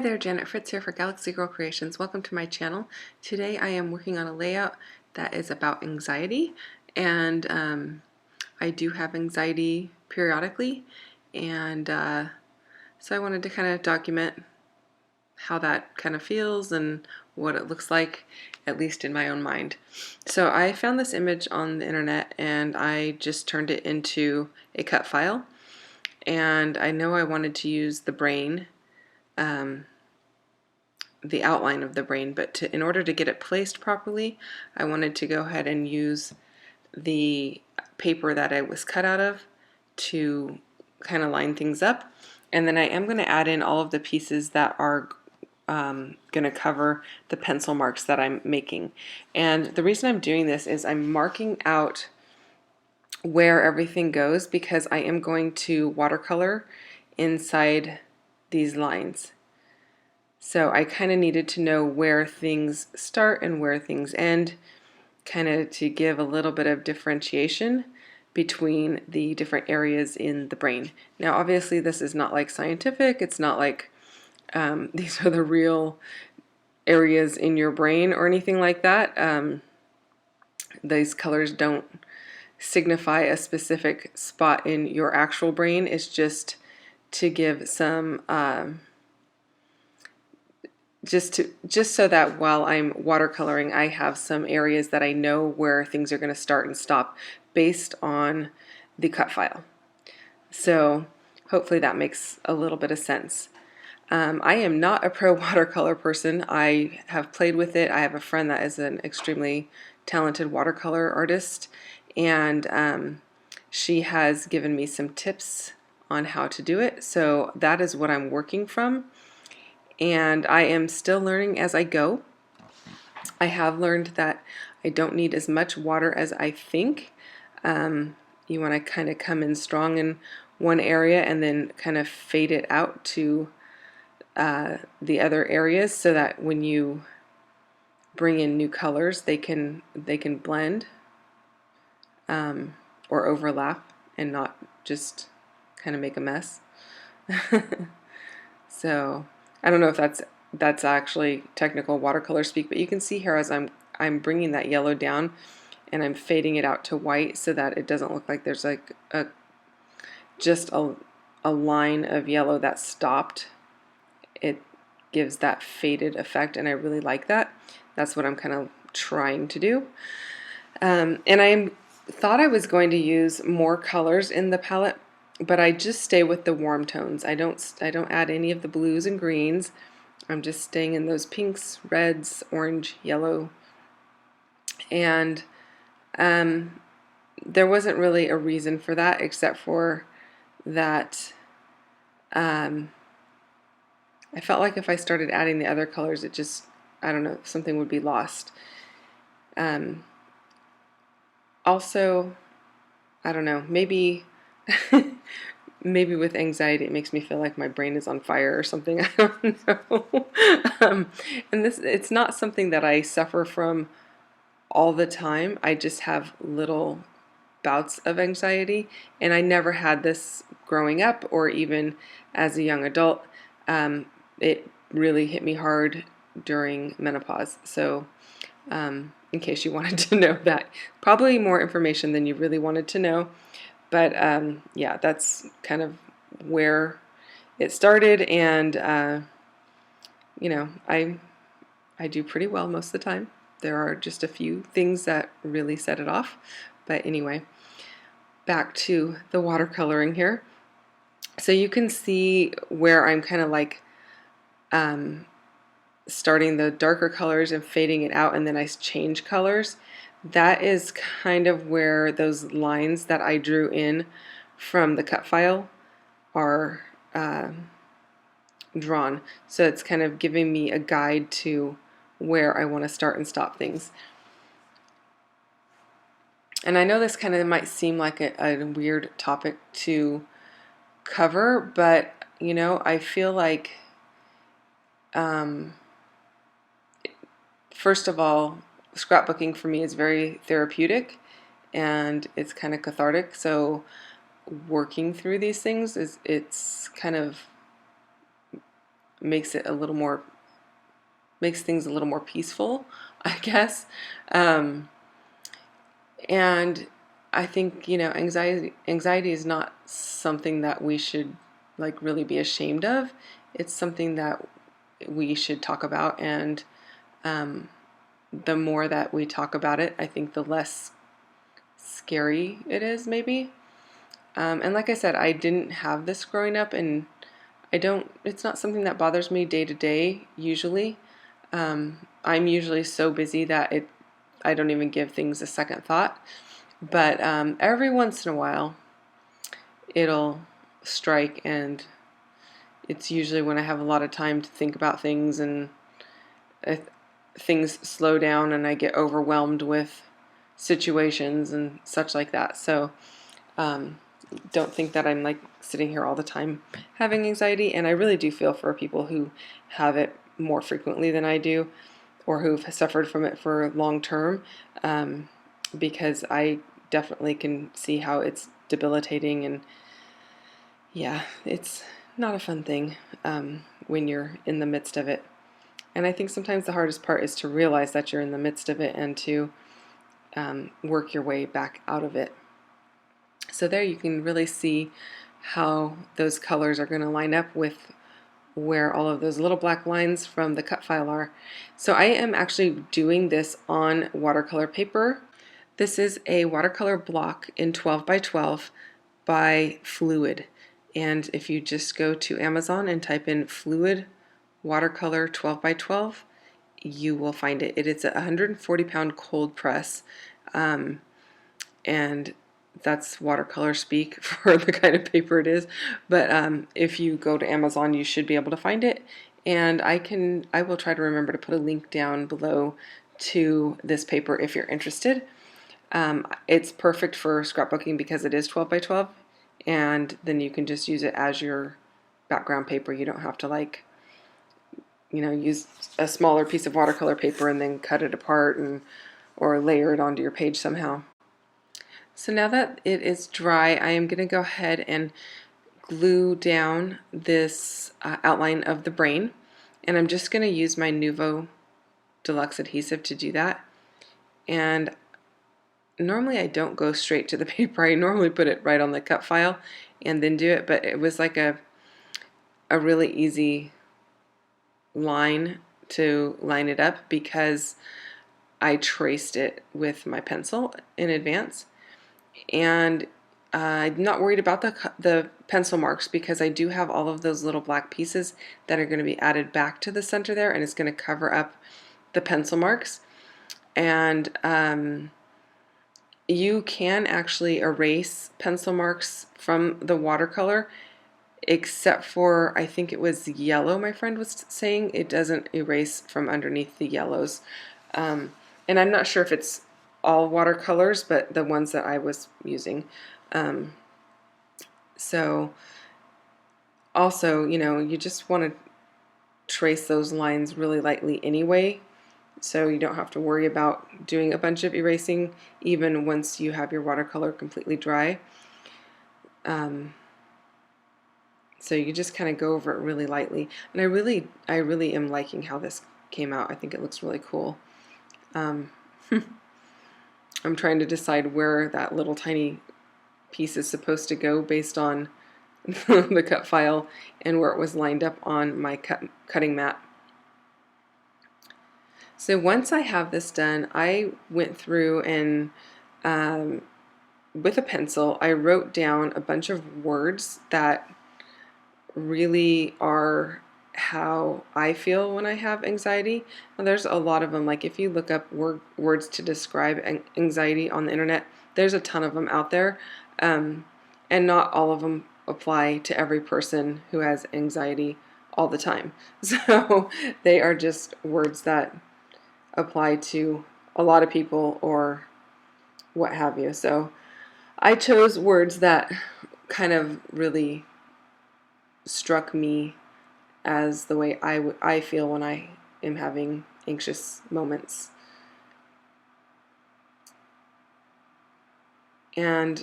Hi there, Janet Fritz here for Galaxy Girl Creations. Welcome to my channel. Today I am working on a layout that is about anxiety, and I do have anxiety periodically, and so I wanted to kind of document how that kind of feels and what it looks like, at least in my own mind. So I found this image on the internet and I just turned it into a cut file, and I know I wanted to use the brain, the outline of the brain, but in order to get it placed properly, I wanted to go ahead and use the paper that I was cut out of to kind of line things up. And then I am going to add in all of the pieces that are going to cover the pencil marks that I'm making. And the reason I'm doing this is I'm marking out where everything goes because I am going to watercolor inside these lines. So I kind of needed to know where things start and where things end, kind of to give a little bit of differentiation between the different areas in the brain. Now obviously this is not like scientific, it's not like these are the real areas in your brain or anything like that. These colors don't signify a specific spot in your actual brain, it's just to give some just so that while I'm watercoloring, I have some areas that I know where things are going to start and stop based on the cut file. So hopefully that makes a little bit of sense. I am not a pro watercolor person. I have played with it. I have a friend that is an extremely talented watercolor artist, and she has given me some tips on how to do it. So that is what I'm working from. And I am still learning as I go. I have learned that I don't need as much water as I think. You want to kind of come in strong in one area and then kind of fade it out to the other areas so that when you bring in new colors they can blend or overlap and not just kind of make a mess. So I don't know if that's actually technical watercolor speak, but you can see here as I'm bringing that yellow down and I'm fading it out to white so that it doesn't look like there's like just a line of yellow that stopped. It gives that faded effect, and I really like that. That's what I'm kind of trying to do. And I thought I was going to use more colors in the palette, but I just stay with the warm tones. I don't add any of the blues and greens. I'm just staying in those pinks, reds, orange, yellow. And there wasn't really a reason for that except for that I felt like if I started adding the other colors, it just, I don't know, something would be lost. Also, I don't know, maybe maybe with anxiety it makes me feel like my brain is on fire or something. I don't know. And it's not something that I suffer from all the time. I just have little bouts of anxiety, and I never had this growing up or even as a young adult. It really hit me hard during menopause. So in case you wanted to know that, probably more information than you really wanted to know. But yeah, that's kind of where it started, and you know, I do pretty well most of the time. There are just a few things that really set it off. But anyway, back to the watercoloring here. So you can see where I'm kind of like starting the darker colors and fading it out, and then I change colors. That is kind of where those lines that I drew in from the cut file are drawn. So it's kind of giving me a guide to where I want to start and stop things. And I know this kind of might seem like a weird topic to cover, but you know, I feel like first of all, scrapbooking for me is very therapeutic and it's kind of cathartic. So working through these things it's kind of makes it a little more, makes things a little more peaceful, I guess. Um, and I think, you know, anxiety is not something that we should like really be ashamed of. It's something that we should talk about, and um, the more that we talk about it, I think the less scary it is, maybe. And like I said, I didn't have this growing up, and I don't, it's not something that bothers me day to day usually. I'm usually so busy that I don't even give things a second thought. But every once in a while, it'll strike, and it's usually when I have a lot of time to think about things, and uh, things slow down and I get overwhelmed with situations and such like that. So um, don't think that I'm like sitting here all the time having anxiety. And I really do feel for people who have it more frequently than I do, or who've suffered from it for long term, because I definitely can see how it's debilitating, and yeah, it's not a fun thing when you're in the midst of it. And I think sometimes the hardest part is to realize that you're in the midst of it, and to work your way back out of it. So there you can really see how those colors are going to line up with where all of those little black lines from the cut file are. So I am actually doing this on watercolor paper. This is a watercolor block in 12 by 12 by Fluid. And if you just go to Amazon and type in Fluid watercolor 12 by 12, you will find it. It is a 140-pound cold press, and that's watercolor speak for the kind of paper it is. But if you go to Amazon, you should be able to find it. And I will try to remember to put a link down below to this paper if you're interested. It's perfect for scrapbooking because it is 12 by 12, and then you can just use it as your background paper. You don't have to like, you know, use a smaller piece of watercolor paper and then cut it apart and or layer it onto your page somehow. So now that it is dry, I am going to go ahead and glue down this outline of the brain, and I'm just going to use my Nuvo Deluxe adhesive to do that. And normally I don't go straight to the paper. I normally put it right on the cut file and then do it, but it was like a really easy line to line it up because I traced it with my pencil in advance. And I'm not worried about the pencil marks because I do have all of those little black pieces that are going to be added back to the center there, and it's going to cover up the pencil marks. And you can actually erase pencil marks from the watercolor, except for, I think it was yellow, my friend was saying. It doesn't erase from underneath the yellows. And I'm not sure if it's all watercolors, but the ones that I was using. So also, you know, you just want to trace those lines really lightly anyway, so you don't have to worry about doing a bunch of erasing even once you have your watercolor completely dry. So you just kind of go over it really lightly, and I really am liking how this came out. I think it looks really cool. I'm trying to decide where that little tiny piece is supposed to go based on the cut file and where it was lined up on my cutting mat. So once I have this done, I went through and with a pencil, I wrote down a bunch of words that really are how I feel when I have anxiety. Now, there's a lot of them. Like if you look up words to describe anxiety on the internet, there's a ton of them out there, and not all of them apply to every person who has anxiety all the time. So they are just words that apply to a lot of people or what have you. So I chose words that kind of really struck me as the way I feel when I am having anxious moments. And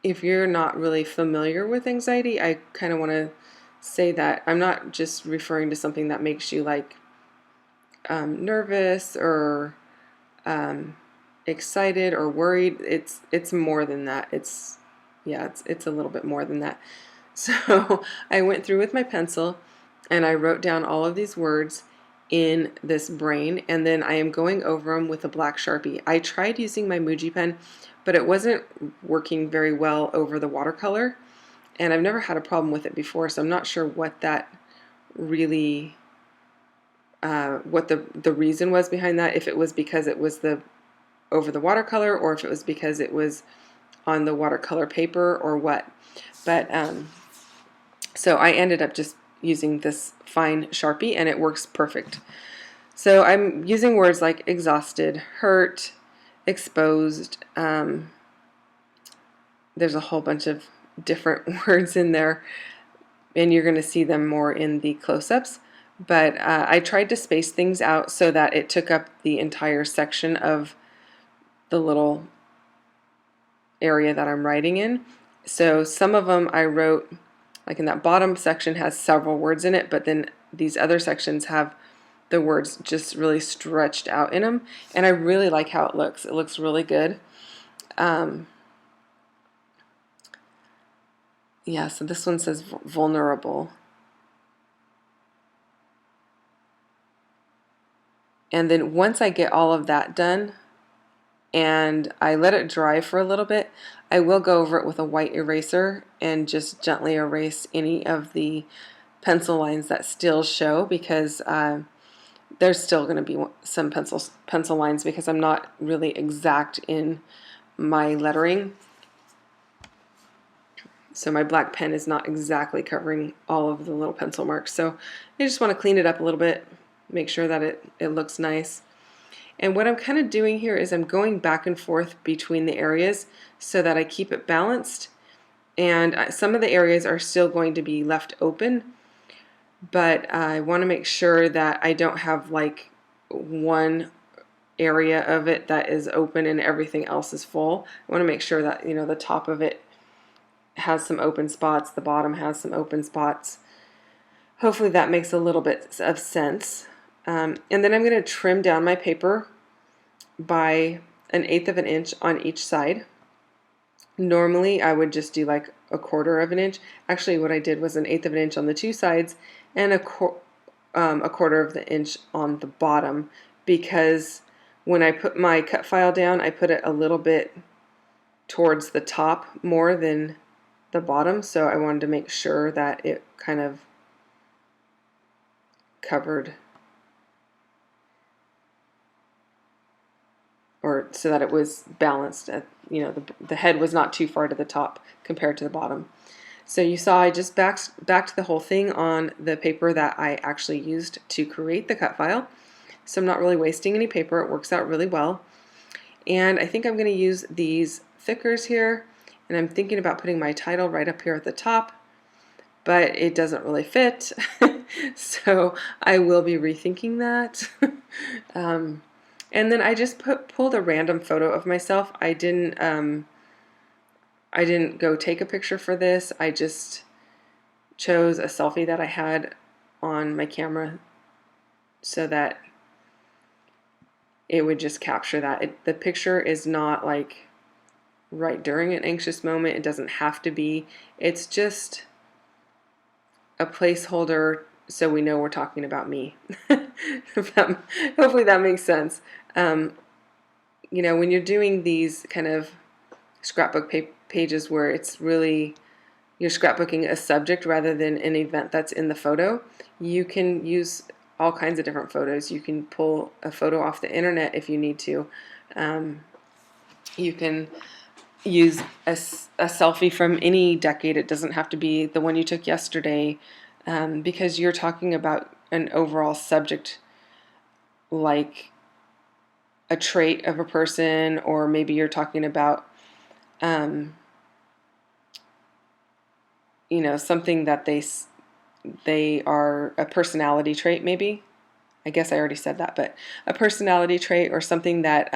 if you're not really familiar with anxiety, I kind of want to say that I'm not just referring to something that makes you like nervous or excited or worried. It's more than that. It's a little bit more than that. So I went through with my pencil and I wrote down all of these words in this brain, and then I am going over them with a black Sharpie. I tried using my Muji pen, but it wasn't working very well over the watercolor, and I've never had a problem with it before, so I'm not sure what that really what the reason was behind that, if it was because it was the over the watercolor or if it was because it was on the watercolor paper or what. But so I ended up just using this fine Sharpie and it works perfect. So I'm using words like exhausted, hurt, exposed. There's a whole bunch of different words in there, and you're going to see them more in the close-ups. But I tried to space things out so that it took up the entire section of the little area that I'm writing in. So some of them I wrote, like in that bottom section has several words in it, but then these other sections have the words just really stretched out in them, and I really like how it looks. It looks really good. Yeah, so this one says vulnerable. And then once I get all of that done and I let it dry for a little bit, I will go over it with a white eraser and just gently erase any of the pencil lines that still show, because there's still going to be some pencil lines because I'm not really exact in my lettering. So my black pen is not exactly covering all of the little pencil marks. So I just want to clean it up a little bit, make sure that it looks nice. And what I'm kind of doing here is I'm going back and forth between the areas so that I keep it balanced. And some of the areas are still going to be left open, but I want to make sure that I don't have like one area of it that is open and everything else is full. I want to make sure that, you know, the top of it has some open spots, the bottom has some open spots. Hopefully that makes a little bit of sense. And then I'm going to trim down my paper by 1/8 of an inch on each side. Normally I would just do like 1/4 of an inch. Actually what I did was 1/8 of an inch on the two sides and a 1/4 of the inch on the bottom, because when I put my cut file down I put it a little bit towards the top more than the bottom, so I wanted to make sure that it kind of covered, or so that it was balanced. You know, the head was not too far to the top compared to the bottom. So you saw I just backed the whole thing on the paper that I actually used to create the cut file. So I'm not really wasting any paper. It works out really well. And I think I'm going to use these thickers here, and I'm thinking about putting my title right up here at the top, but it doesn't really fit. So I will be rethinking that. And then I just pulled a random photo of myself. I didn't go take a picture for this. I just chose a selfie that I had on my camera so that it would just capture that. The picture is not like right during an anxious moment. It doesn't have to be. It's just a placeholder so we know we're talking about me. Hopefully that makes sense. You know, when you're doing these kind of scrapbook pages where it's really, you're scrapbooking a subject rather than an event that's in the photo, you can use all kinds of different photos. You can pull a photo off the internet if you need to. You can use a selfie from any decade. It doesn't have to be the one you took yesterday, because you're talking about an overall subject, like a trait of a person, or maybe you're talking about you know, something that they are a personality trait maybe. I guess I already said that, but a personality trait or something that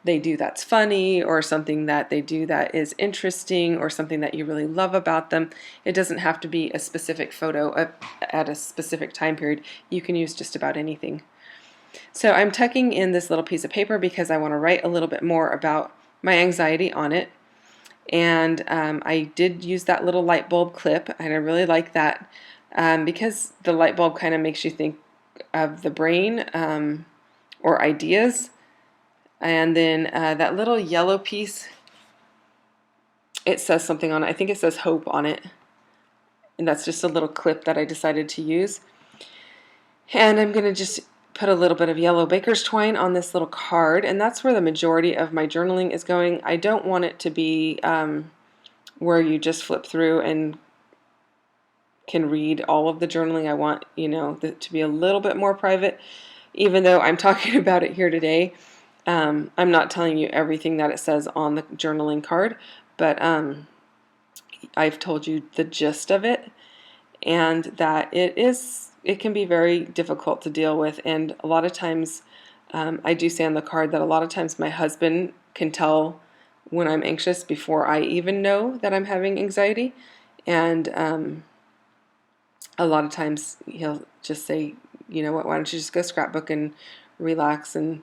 they do that's funny, or something that they do that is interesting, or something that you really love about them. It doesn't have to be a specific photo at a specific time period. You can use just about anything. So I'm tucking in this little piece of paper because I want to write a little bit more about my anxiety on it. And I did use that little light bulb clip, and I really like that because the light bulb kind of makes you think of the brain or ideas. And then that little yellow piece, it says something on it. I think it says hope on it. And that's just a little clip that I decided to use. And I'm going to just put a little bit of yellow baker's twine on this little card, and that's where the majority of my journaling is going. I don't want it to be where you just flip through and can read all of the journaling. I want, to be a little bit more private. Even though I'm talking about it here today, I'm not telling you everything that it says on the journaling card, but I've told you the gist of it, and that it can be very difficult to deal with. And a lot of times, I do say on the card that a lot of times my husband can tell when I'm anxious before I even know that I'm having anxiety. And a lot of times he'll just say, you know what, why don't you just go scrapbook and relax. And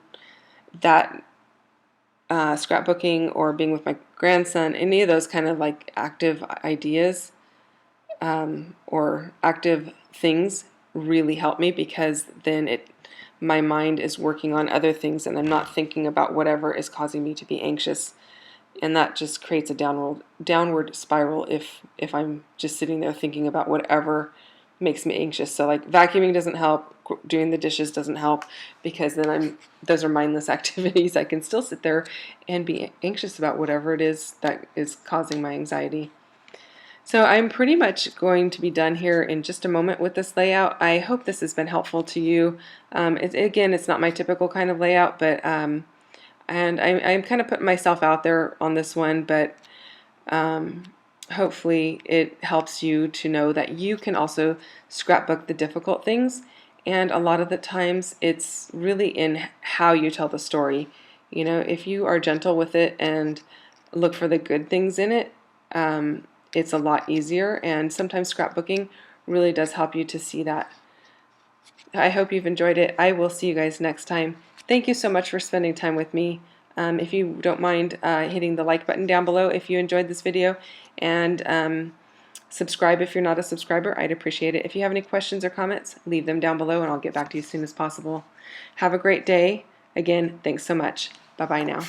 that scrapbooking or being with my grandson, any of those kind of like active ideas or active things really help me, because then my mind is working on other things and I'm not thinking about whatever is causing me to be anxious. And that just creates a downward spiral if I'm just sitting there thinking about whatever makes me anxious. So like vacuuming doesn't help, doing the dishes doesn't help, because then those are mindless activities. I can still sit there and be anxious about whatever it is that is causing my anxiety. So I'm pretty much going to be done here in just a moment with this layout. I hope this has been helpful to you. Again, it's not my typical kind of layout, but and I'm kind of putting myself out there on this one, but hopefully it helps you to know that you can also scrapbook the difficult things. And a lot of the times it's really in how you tell the story. If you are gentle with it and look for the good things in it, it's a lot easier. And sometimes scrapbooking really does help you to see that. I hope you've enjoyed it. I will see you guys next time. Thank you so much for spending time with me. If you don't mind hitting the like button down below if you enjoyed this video, and subscribe if you're not a subscriber. I'd appreciate it. If you have any questions or comments, leave them down below and I'll get back to you as soon as possible. Have a great day. Again, thanks so much. Bye-bye now.